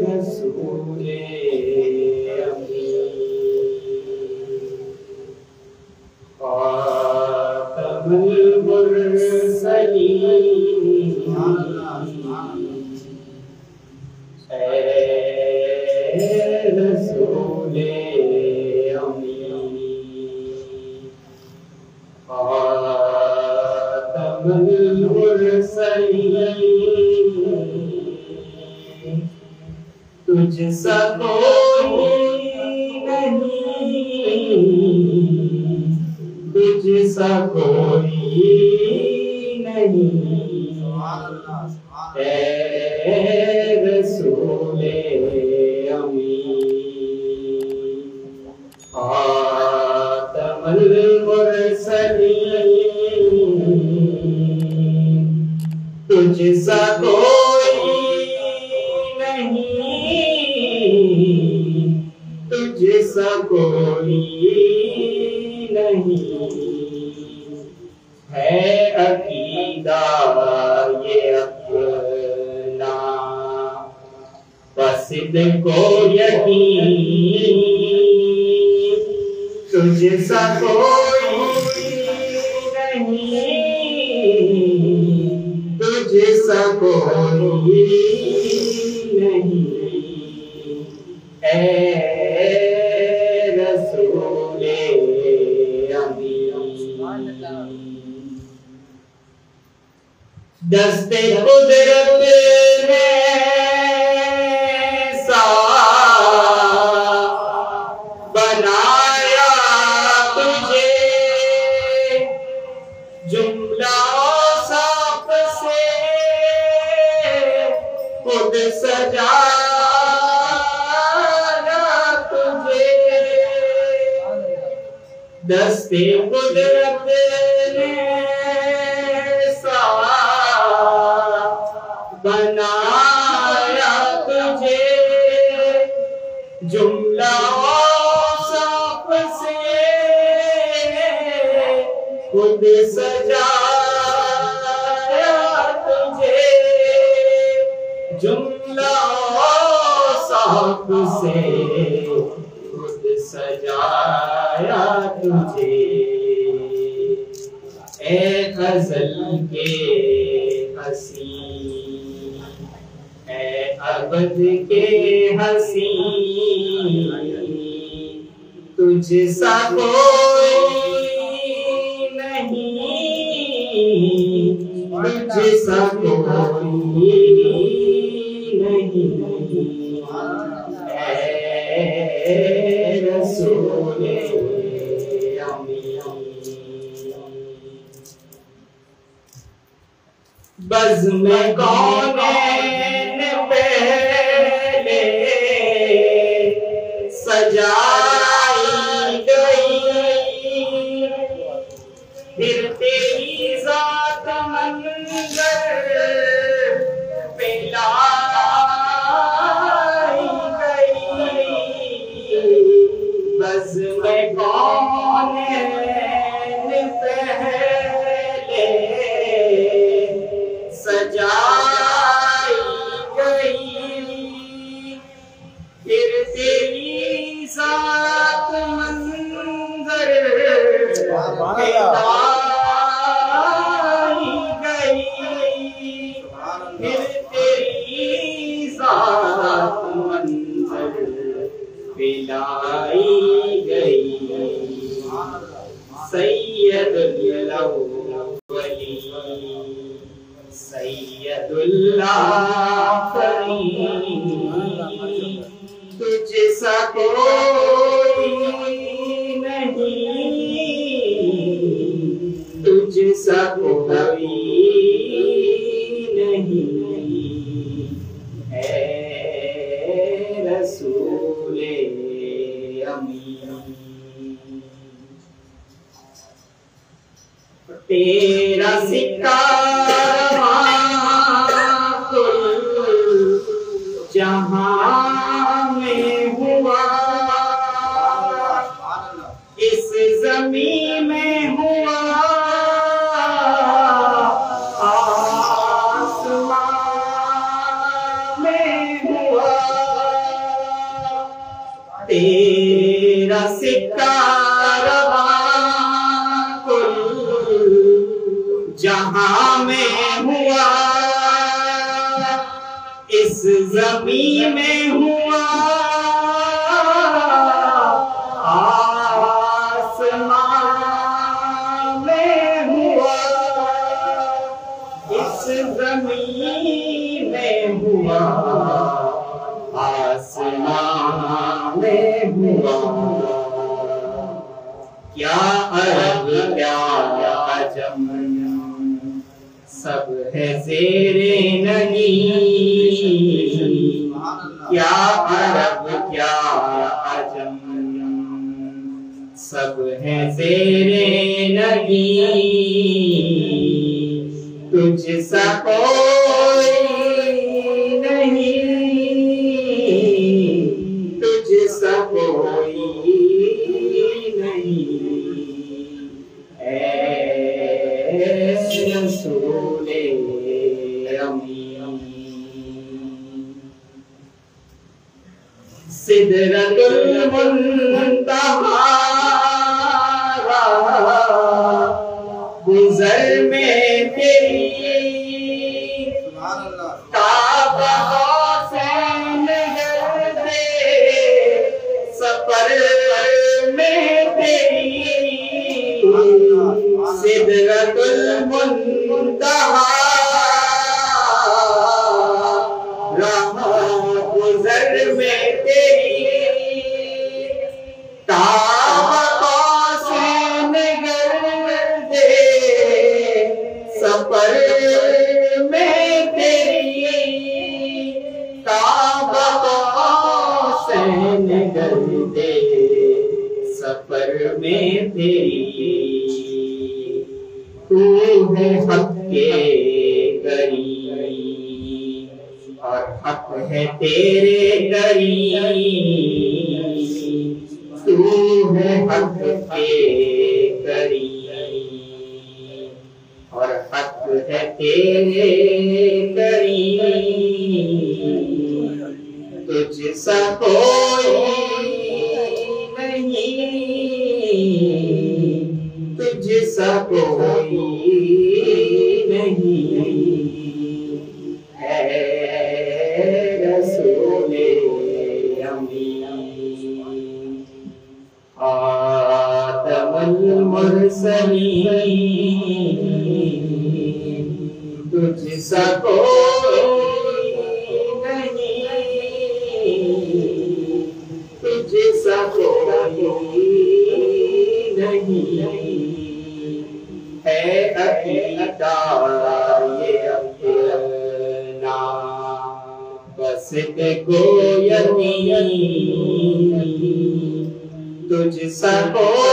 रसूले अमी खातमुल मुरसलीन रसूले अमी खातमुल मुरसलीन तुझसा कोई नहीं, तुझसा कोई नहीं, ऐ रसूले अमी खातमुल मुरसलीन तुझसा कोई नहीं, तुझसा कोई नहीं, है अकीदा ये अपना बस को यकीन तुझसा कोई नहीं, तुझसा कोई नहीं, ऐ रसूले अमी दस्ते कुदरत ने सा बनाया तुझे जुमला साफ से खुद सजाया तुझे दस्ते कुदरत ने सा बनाया तुझे जुमला साफ से खुद सजाया तुझे जुमला साफ से खुद सजाया तुझे ए गजल के हसी ए अबद के हसी तुझसा कोई नहीं, तुझसा कोई नहीं, ऐ रसूले अमी बज़्म कौनैन पहले सजाई गई फिर तेरी ज़ात मंज़र पे लाई गई बज़्म कौनैन पहले सजाई गई फिर तेरी ज़ात मंज़र पे लाई गई फिर तेरी ज़ात मंज़र पे लाई गई सैयदुल अव्वलीन सैयदुल आखिरीन तुझसा कोई नहीं, तुझसा कोई नहीं, ऐ रसूले अमी तेरा सिक्का जहां में हुआ इस ज़मीं में हुआ आसमान तेरा सिक्का रवां कुल जहां में हुआ, इस ज़मीं में हुआ, आसमां में हुआ, इस ज़मीं में हुआ, आसमां में हुआ। क्या अरब क्या अजम सब है ज़ेरे नहीं, क्या अरब क्या अजम सब है ज़ेरे नहीं, तुझसा कोई नहीं, तुझसा कोई नहीं, ऐ रसूले अमी। सिदरतुल मुंतहा गुज़र में तेरी, काबा हुसैन गर्दे सफर में तेरी, सिदरतुल मुंतहा गुज़र में तेरी, काबा हुसैन गर्दे सफर में तेरी, काबा हुसैन गर्दे सफर में तेरी। तू है हक के करीब और हक है तेरे करीब, तू है हक के करीब और हक है तेरे करीब, तुझसा कोई नहीं, तुझसा कोई नहीं, है रसूले अमी। आदमुल मुरसलीन तुझसा कोई नहीं, तुझसा कोई नहीं, है अकीदा ये अपना बस को यकीन, तुझसा कोई